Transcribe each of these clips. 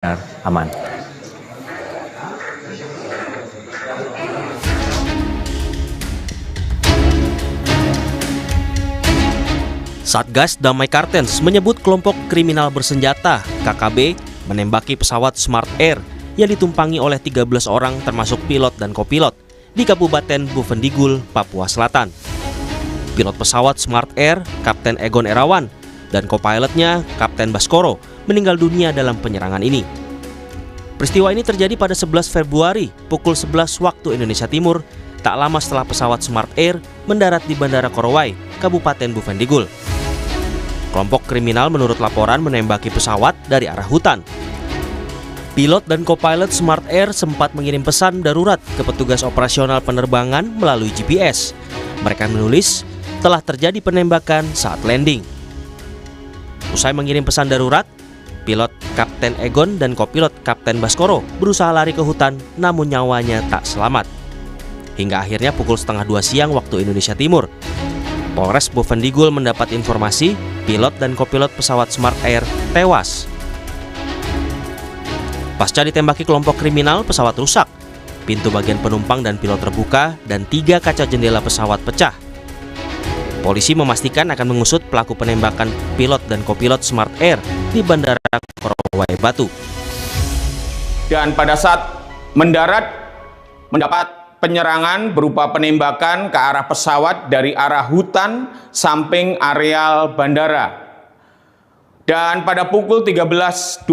aman. Satgas Damai Kartens menyebut kelompok kriminal bersenjata KKB menembaki pesawat Smart Air yang ditumpangi oleh 13 orang termasuk pilot dan kopilot di Kabupaten Bovendigul, Papua Selatan. Pilot pesawat Smart Air, Kapten Egon Erawan, dan kopilotnya, Kapten Baskoro, meninggal dunia dalam penyerangan ini. Peristiwa ini terjadi pada 11 Februari pukul 11 waktu Indonesia Timur, tak lama setelah pesawat Smart Air mendarat di Bandara Korowai, Kabupaten Bovendigul. Kelompok kriminal menurut laporan menembaki pesawat dari arah hutan. Pilot dan kopilot Smart Air sempat mengirim pesan darurat ke petugas operasional penerbangan melalui GPS. Mereka menulis, telah terjadi penembakan saat landing. Usai mengirim pesan darurat, pilot Kapten Egon dan kopilot Kapten Baskoro berusaha lari ke hutan, namun nyawanya tak selamat. Hingga akhirnya pukul 1:30 siang waktu Indonesia Timur, Polres Bovendigul mendapat informasi pilot dan kopilot pesawat Smart Air tewas. Pasca ditembaki kelompok kriminal, pesawat rusak. Pintu bagian penumpang dan pilot terbuka dan 3 kaca jendela pesawat pecah. Polisi memastikan akan mengusut pelaku penembakan pilot dan kopilot Smart Air di Bandara Korowai Batu. Dan pada saat mendarat, mendapat penyerangan berupa penembakan ke arah pesawat dari arah hutan samping areal bandara. Dan pada pukul 13.27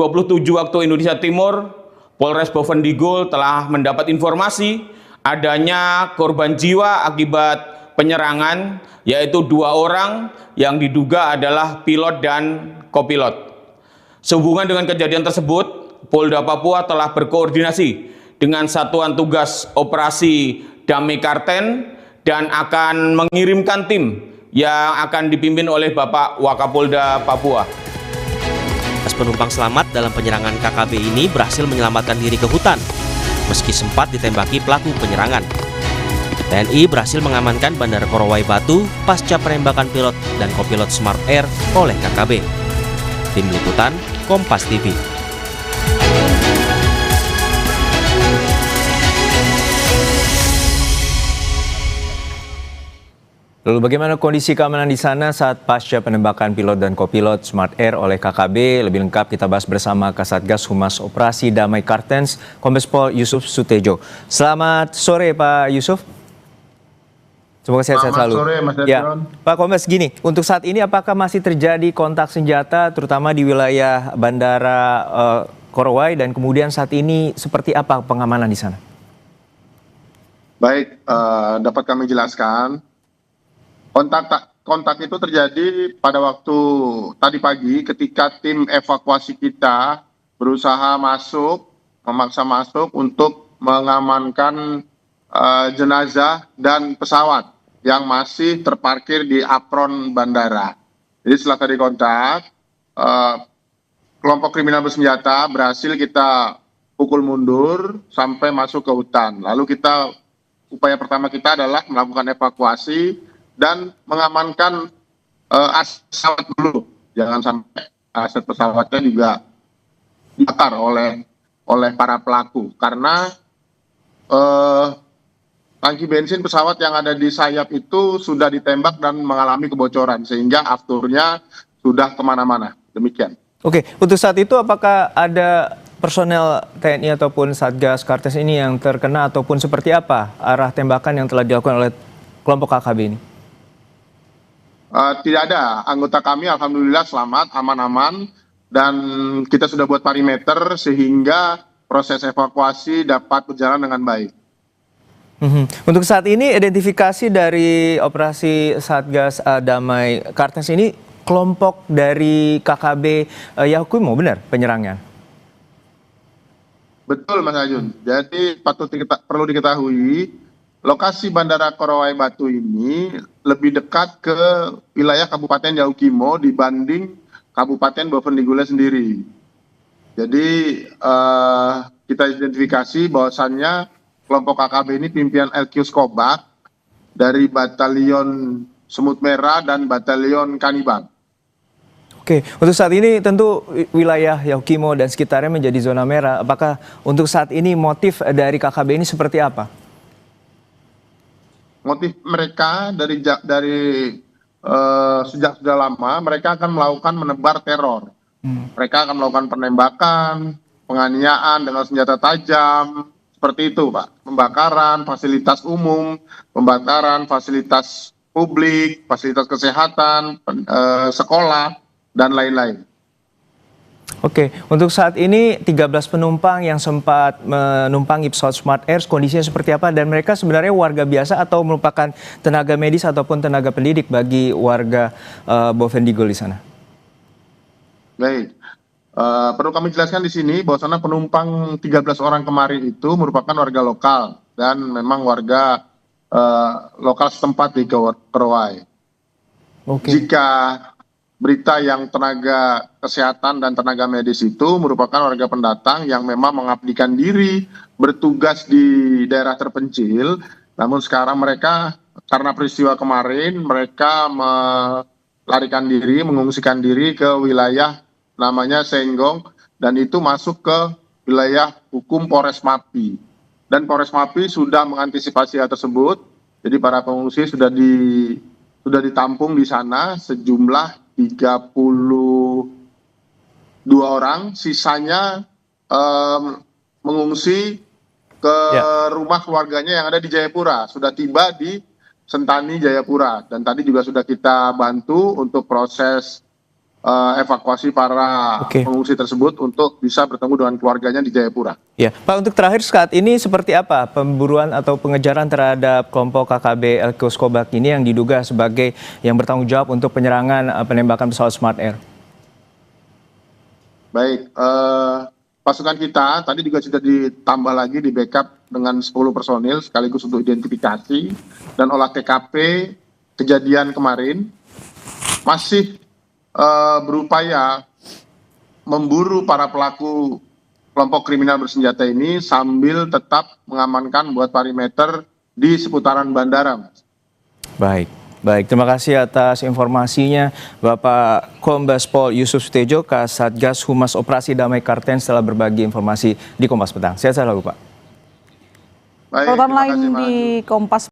waktu Indonesia Timur, Polres Bovendigul telah mendapat informasi adanya korban jiwa akibat penyerangan, yaitu 2 orang yang diduga adalah pilot dan kopilot. Sehubungan dengan kejadian tersebut, Polda Papua telah berkoordinasi dengan Satuan Tugas Operasi Damai Kartens dan akan mengirimkan tim yang akan dipimpin oleh Bapak Wakapolda Papua. Penumpang selamat dalam penyerangan KKB ini berhasil menyelamatkan diri ke hutan, meski sempat ditembaki pelaku penyerangan. TNI berhasil mengamankan Bandara Korowai Batu pasca penembakan pilot dan kopilot Smart Air oleh KKB. Tim Liputan, Kompas TV. Lalu bagaimana kondisi keamanan di sana saat pasca penembakan pilot dan kopilot Smart Air oleh KKB? Lebih lengkap kita bahas bersama Kasatgas Humas Operasi Damai Kartens, Kombes Pol Yusuf Sutejo. Selamat sore Pak Yusuf. Semoga sehat-sehat selalu. Selamat sore Mas Dedron. Ya, Pak Kombes, gini, untuk saat ini apakah masih terjadi kontak senjata terutama di wilayah Bandara Korowai, dan kemudian saat ini seperti apa pengamanan di sana? Baik, dapat kami jelaskan. Kontak itu terjadi pada waktu tadi pagi ketika tim evakuasi kita berusaha memaksa masuk untuk mengamankan jenazah dan pesawat yang masih terparkir di apron bandara. Jadi setelah tadi kontak, kelompok kriminal bersenjata berhasil kita pukul mundur sampai masuk ke hutan. Lalu upaya pertama kita adalah melakukan evakuasi dan mengamankan aset pesawat dulu. Jangan sampai aset pesawatnya juga dibakar oleh para pelaku. Karena tangki bensin pesawat yang ada di sayap itu sudah ditembak dan mengalami kebocoran, sehingga afturnya sudah kemana-mana. Demikian. Oke, untuk saat itu apakah ada personel TNI ataupun Satgas Kartens ini yang terkena ataupun seperti apa arah tembakan yang telah dilakukan oleh kelompok KKB ini? Tidak ada. Anggota kami alhamdulillah selamat, aman-aman, dan kita sudah buat perimeter sehingga proses evakuasi dapat berjalan dengan baik. Untuk saat ini identifikasi dari operasi Satgas Damai Kartens ini kelompok dari KKB Yakumo, benar penyerangnya? Betul Mas Ajun. Jadi perlu diketahui, lokasi Bandara Korowai Batu ini lebih dekat ke wilayah Kabupaten Yaukimo dibanding Kabupaten Bovendigul sendiri. Jadi kita identifikasi bahwasannya kelompok KKB ini pimpinan LQ Skobak dari Batalion Semut Merah dan Batalion Kanibang. Oke, untuk saat ini tentu wilayah Yaukimo dan sekitarnya menjadi zona merah. Apakah untuk saat ini motif dari KKB ini seperti apa? Motif mereka sejak sudah lama mereka akan melakukan menebar teror. Mereka akan melakukan penembakan, penganiayaan dengan senjata tajam, seperti itu, Pak. Pembakaran fasilitas umum, pembakaran fasilitas publik, fasilitas kesehatan, sekolah, dan lain-lain. Oke, untuk saat ini 13 penumpang yang sempat menumpangi pesawat Smart Air kondisinya seperti apa dan mereka sebenarnya warga biasa atau merupakan tenaga medis ataupun tenaga pendidik bagi warga Bovendigul di sana? Baik, perlu kami jelaskan di sini bahwasanya penumpang 13 orang kemarin itu merupakan warga lokal dan memang warga lokal setempat di Korowai. Oke. Jika berita yang tenaga kesehatan dan tenaga medis itu merupakan warga pendatang yang memang mengabdikan diri bertugas di daerah terpencil, namun sekarang mereka karena peristiwa kemarin mereka melarikan diri, mengungsikan diri ke wilayah namanya Senggong dan itu masuk ke wilayah hukum Polres Mapi. Dan Polres Mapi sudah mengantisipasi hal tersebut, jadi para pengungsi sudah ditampung di sana sejumlah 32 orang, sisanya mengungsi ke rumah keluarganya yang ada di Jayapura, sudah tiba di Sentani Jayapura dan tadi juga sudah kita bantu untuk proses evakuasi para pengungsi tersebut untuk bisa bertemu dengan keluarganya di Jayapura. Ya, Pak, untuk terakhir saat ini seperti apa pemburuan atau pengejaran terhadap kelompok KKB El Koskobak ini yang diduga sebagai yang bertanggung jawab untuk penyerangan penembakan pesawat Smart Air? Baik, pasukan kita tadi juga sudah ditambah lagi di backup dengan 10 personil sekaligus untuk identifikasi dan olah TKP kejadian kemarin, masih berupaya memburu para pelaku kelompok kriminal bersenjata ini sambil tetap mengamankan buat perimeter di seputaran bandara. Baik. Terima kasih atas informasinya Bapak Kombes Pol Yusuf Sutejo, Kasatgas Humas Operasi Damai Kartens telah berbagi informasi di Kompas Petang. Sehat selalu, Pak. Baik, Sorotan terima lain kasih, di Kompas